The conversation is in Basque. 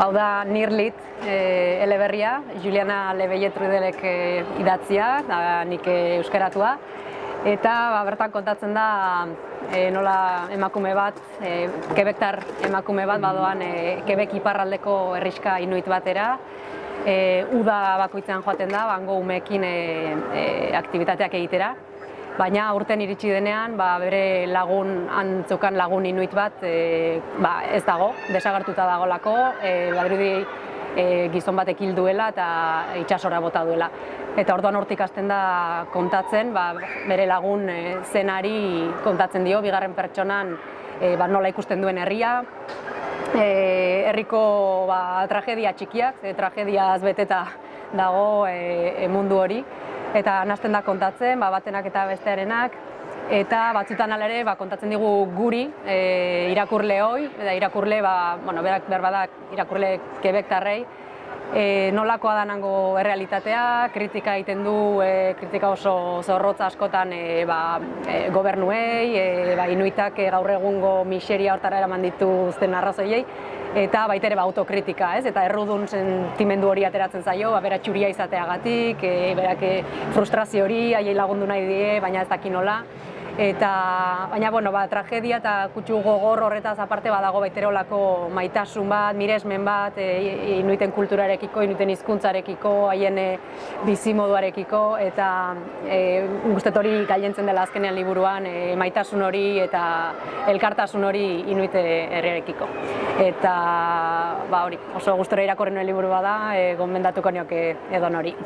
Hau da Nirlit eleberria, Juliana Lebelletrudelek idatzia, da nik euskaratua. Eta bertan kontatzen da nola emakume bat, Quebectar emakume bat badoan Quebec iparraldeko herrixka inuit batera. Uda bakoitzean joaten da, hango umeekin aktibitateak egitera. Baina aurten iritsi denean, bere lagun, antzokan lagun inuit bat ez dago, desagertuta dagolako, badirudi gizon batek hil duela eta itsasora bota duela. Eta orduan hortik hasten da kontatzen, bere lagun zenari kontatzen dio, bigarren pertsonan nola ikusten duen herria, herriko tragedia txikiak, tragediaz beteta dago mundu hori. Eta hasten da kontatzen, batenak eta bestearenak, eta batzutan hala ere kontatzen digu guri, irakurle hoi, eta irakurle, berak berbadak irakurle Quebectarrei, nolakoa da nango errealitatea, kritika egiten du, kritika oso zorrotza askotan gobernuei, inuitak gaur egungo miseria hortara eraman dituzten arrazoiei, eta baita ere autokritika, eta errudun sentimendu hori ateratzen zaio, bera txuria izateagatik, berak frustrazio hori, haiei lagundu nahi die, baina ez daki nola. Baina, tragedia eta kutsu gogor horretaz aparte badago baita ere olako maitasun bat, miresmen bat, inuiten kulturarekiko, inuiten hizkuntzarekiko, haien bizimoduarekiko, eta guztet hori gailentzen dela azkenean liburuan, maitasun hori eta elkartasun hori inuit herriarekiko. Eta hori, oso gustora irakurri nuen liburu bada, gomendatuko nioke edonori.